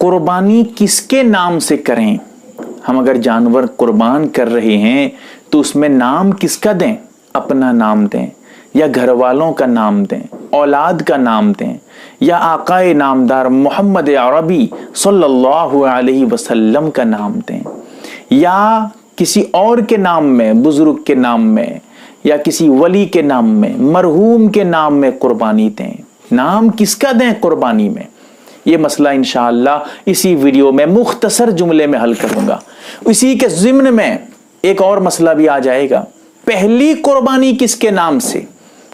कुर्बानी किसके नाम से करें? हम अगर जानवर कुर्बान कर रहे हैं तो उसमें नाम किसका दें? अपना नाम दें, या घर वालों का नाम दें, औलाद का नाम दें, या आकाए नामदार मोहम्मद अरबी सल्लल्लाहु अलैहि वसल्लम का नाम दें, या किसी और के नाम में, बुजुर्ग के नाम में, या किसी वली के नाम में, मरहूम के नाम में कुर्बानी दें। नाम किसका दें कुर्बानी में? ये मसला इंशाअल्लाह इसी वीडियो में मुख्तसर जुमले में हल करूंगा। इसी के ज़िम्न में एक और मसला भी आ जाएगा, पहली कुर्बानी किसके नाम से?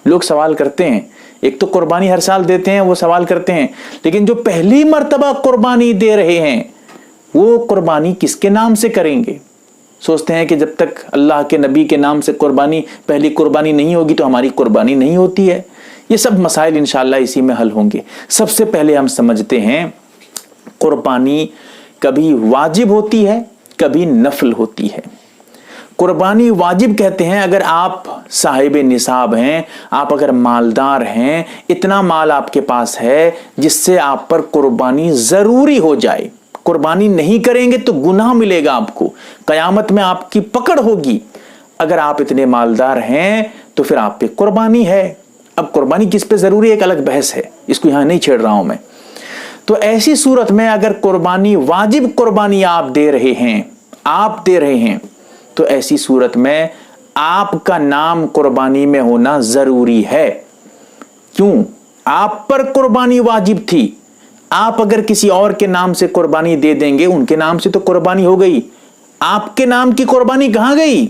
लोग सवाल करते हैं, एक तो कुर्बानी हर साल देते हैं, वो सवाल करते हैं, लेकिन जो पहली मर्तबा कुर्बानी दे रहे हैं वो कुर्बानी किसके नाम से करेंगे? सोचते हैं कि जब तक अल्लाह के नबी के नाम से कुर्बानी, पहली कुर्बानी नहीं होगी तो हमारी कुर्बानी नहीं होती है। ये सब मसाइल इंशाअल्लाह इसी में हल होंगे। सबसे पहले हम समझते हैं कुर्बानी कभी वाजिब होती है, कभी नफल होती है। कुर्बानी वाजिब कहते हैं अगर आप साहिब निसाब हैं, आप अगर मालदार हैं, इतना माल आपके पास है जिससे आप पर कुर्बानी जरूरी हो जाए। कुर्बानी नहीं करेंगे तो गुनाह मिलेगा आपको, कयामत में आपकी पकड़ होगी। अगर आप इतने मालदार हैं तो फिर आप पे कुर्बानी है। अब कुर्बानी किस पे जरूरी है एक अलग बहस है, इसको यहां नहीं छेड़ रहा हूं मैं। तो ऐसी सूरत में अगर कुर्बानी वाजिब कुर्बानी आप दे रहे हैं तो ऐसी सूरत में आपका नाम कुर्बानी में होना जरूरी है। क्यों? आप पर कुर्बानी वाजिब थी, आप अगर किसी और के नाम से कुर्बानी दे देंगे, उनके नाम से तो कुर्बानी हो गई, आपके नाम की कुर्बानी कहां गई?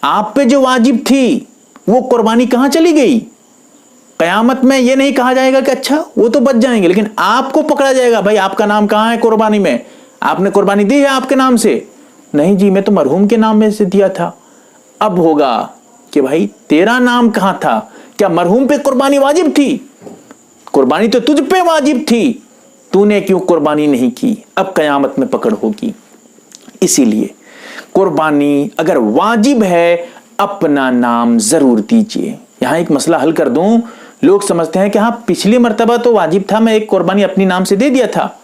आप पे जो वाजिब थी वो कुर्बानी कहां चली गई? कयामत में ये नहीं कहा जाएगा कि अच्छा वो तो बच जाएंगे, लेकिन आपको पकड़ा जाएगा, भाई आपका नाम कहां है कुर्बानी में? आपने कुर्बानी दी है आपके नाम से? नहीं जी, मैं तो मरहूम के नाम में से दिया था। अब होगा कि भाई तेरा नाम कहां था? क्या मरहूम पे कुर्बानी वाजिब थी? कुर्बानी तो तुझ पे वाजिब थी, तूने क्यों कुर्बानी नहीं की? अब कयामत में पकड़ होगी। इसीलिए कुर्बानी अगर वाजिब है, अपना नाम जरूर दीजिए। यहां एक मसला हल कर दूं, लोग समझते हैं कि हाँ पिछली मर्तबा तो वाजिब था, मैं एक कुर्बानी अपनी नाम से दे दिया था,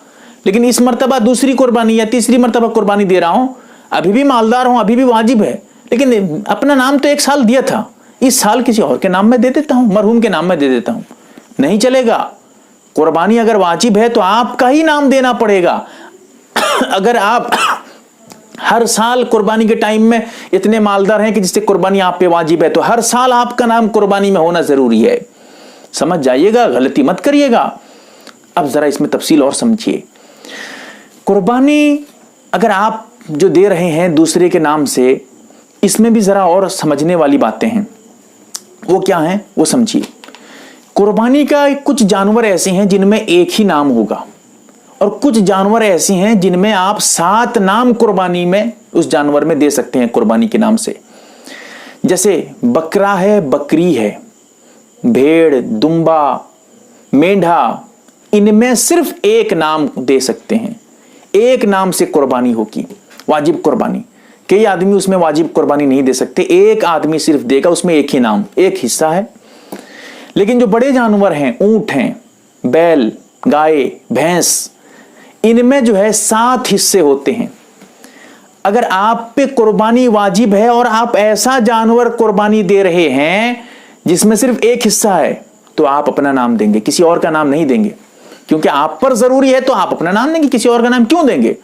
लेकिन इस मर्तबा दूसरी कुर्बानी या तीसरी मर्तबा कुर्बानी दे रहा हूं, अभी भी मालदार हूं, अभी भी वाजिब है, लेकिन अपना नाम तो एक साल दिया था, इस साल किसी और के नाम में दे देता हूं, मरहूम के नाम में दे देता हूं। नहीं चलेगा। कुर्बानी अगर वाजिब है तो आपका ही नाम देना पड़ेगा। अगर आप हर साल कुर्बानी के टाइम में इतने मालदार हैं कि जिससे कुर्बानी आप पे वाजिब है, तो हर साल आपका नाम कुर्बानी में होना जरूरी है। समझ जाइएगा, गलती मत करिएगा। अब जरा इसमें तफसील और समझिए। कुर्बानी अगर आप जो दे रहे हैं दूसरे के नाम से, इसमें भी जरा और समझने वाली बातें हैं। वो क्या हैं वो समझिए। कुर्बानी का कुछ जानवर ऐसे हैं जिनमें एक ही नाम होगा, और कुछ जानवर ऐसे हैं जिनमें आप 7 नाम कुर्बानी में उस जानवर में दे सकते हैं कुर्बानी के नाम से। जैसे बकरा है, बकरी है, भेड़, दुम्बा, मेंढा, इनमें सिर्फ एक नाम दे सकते हैं, एक नाम से कुर्बानी होगी वाजिब कुर्बानी। कई आदमी उसमें वाजिब कुर्बानी नहीं दे सकते, एक आदमी सिर्फ देगा, उसमें एक ही नाम, एक हिस्सा है। लेकिन जो बड़े जानवर हैं, ऊंट हैं, बैल, गाय, भैंस, इनमें जो है 7 हिस्से होते हैं। अगर आप पे कुर्बानी वाजिब है और आप ऐसा जानवर कुर्बानी दे रहे हैं जिसमें सिर्फ एक हिस्सा है, तो आप अपना नाम देंगे, किसी और का नाम नहीं देंगे, क्योंकि आप पर जरूरी है तो आप अपना नाम देंगे। किसी और का नाम क्यों देंगे?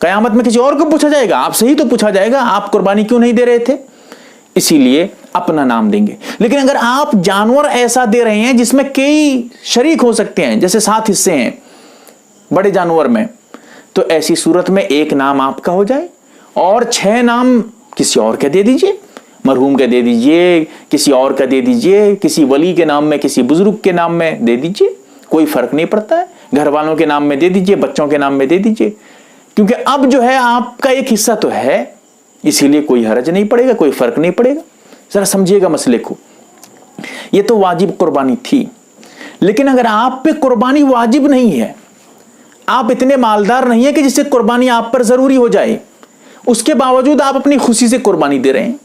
कयामत में किसी और को पूछा जाएगा, आपसे ही तो पूछा जाएगा आप कुर्बानी क्यों नहीं दे रहे थे। इसीलिए अपना नाम देंगे। लेकिन अगर आप जानवर ऐसा दे रहे हैं जिसमें कई शरीक हो सकते हैं, जैसे 7 हिस्से हैं बड़े जानवर में, तो ऐसी सूरत में एक नाम आपका हो जाए और 6 नाम किसी और का दे दीजिए। मरहूम का दे दीजिए, किसी और का दे दीजिए, किसी वली के नाम में, किसी बुजुर्ग के नाम में दे दीजिए, कोई फर्क नहीं पड़ता है। घर वालों के नाम में दे दीजिए, बच्चों के नाम में दे दीजिए, क्योंकि अब जो है आपका एक हिस्सा तो है, इसीलिए कोई हर्ज नहीं पड़ेगा, कोई फर्क नहीं पड़ेगा। जरा समझिएगा मसले को। ये तो वाजिब कुर्बानी थी। लेकिन अगर आप पे कुर्बानी वाजिब नहीं है, आप इतने मालदार नहीं है कि जिससे कुर्बानी आप पर जरूरी हो जाए, उसके बावजूद आप अपनी खुशी से कुर्बानी दे रहे हैं,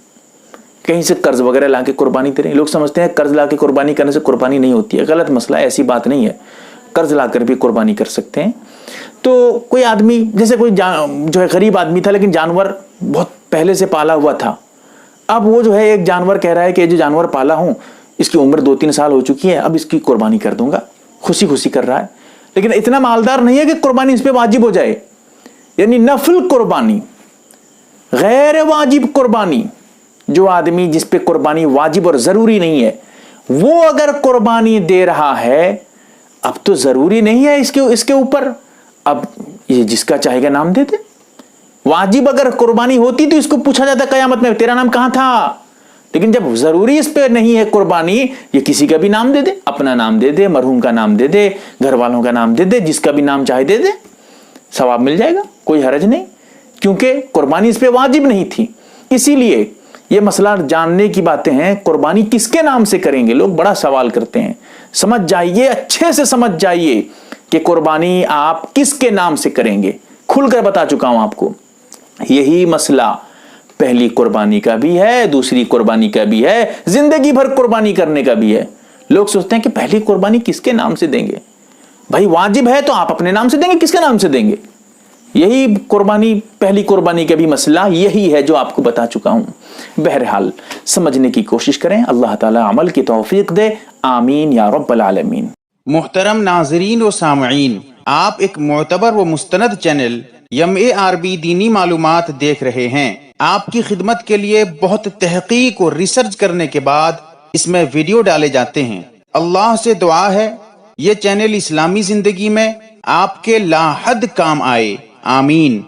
कहीं से कर्ज वगैरह लाके कुर्बानी दे रहे हैं। लोग समझते हैं कर्ज लाके कुर्बानी करने से कुर्बानी नहीं होती है, गलत मसला है, ऐसी बात नहीं है। कर्ज ला कर भी कुर्बानी कर सकते हैं। तो कोई आदमी, जैसे कोई जो है गरीब आदमी था लेकिन जानवर बहुत पहले से पाला हुआ था, अब वो जो है एक जानवर कह रहा है कि जो जानवर पाला हूं इसकी उम्र 2-3 साल हो चुकी है, अब इसकी कुर्बानी कर दूंगा, खुशी खुशी कर रहा है, लेकिन इतना मालदार नहीं है कि कुर्बानी इस पे वाजिब हो जाए। यानी नफल कुर्बानी, गैर वाजिब कुर्बानी, जो आदमी जिस पे कुर्बानी वाजिब और जरूरी नहीं है वो अगर कुर्बानी दे रहा है, अब तो जरूरी नहीं है इसके ऊपर, अब ये जिसका चाहेगा नाम दे दे। वाजिब अगर कुर्बानी होती तो इसको पूछा जाता कयामत में तेरा नाम कहां था, लेकिन जब जरूरी इस पे नहीं है कुर्बानी, ये किसी का भी नाम दे दे, अपना नाम दे दे, मरहूम का नाम दे दे, घर वालों का नाम दे दे, जिसका भी नाम चाहे दे दे, सवाब मिल जाएगा, कोई हरज नहीं, क्योंकि कुर्बानी इस पे वाजिब नहीं थी। इसीलिए ये मसला जानने की बातें हैं, कुर्बानी किसके नाम से करेंगे, लोग बड़ा सवाल करते हैं। समझ जाइए, अच्छे से समझ जाइए कि कुर्बानी आप किसके नाम से करेंगे, खुलकर बता चुका हूं आपको। यही मसला पहली कुर्बानी का भी है, दूसरी कुर्बानी का भी है, जिंदगी भर कुर्बानी करने का भी है। लोग सोचते हैं कि पहली कुर्बानी किसके नाम से देंगे, भाई वाजिब है तो आप अपने नाम से देंगे, किसके नाम से देंगे। यही कुर्बानी, पहली कुर्बानी का भी मसला यही है जो आपको बता चुका हूं। बहरहाल समझने की कोशिश करें, अल्लाह ताला अमल की तौफीक दे, आमीन या रब्बल आलमीन। मुहतरम नाजरीन व सामईन, आप एक मोतबर व मुस्तनद चैनल MARB दीनी मालूमात देख रहे हैं। आपकी खिदमत के लिए बहुत तहकीक और रिसर्च करने के बाद इसमें वीडियो डाले जाते हैं। अल्लाह से दुआ है ये चैनल इस्लामी जिंदगी में आपके लाहद काम आए, आमीन।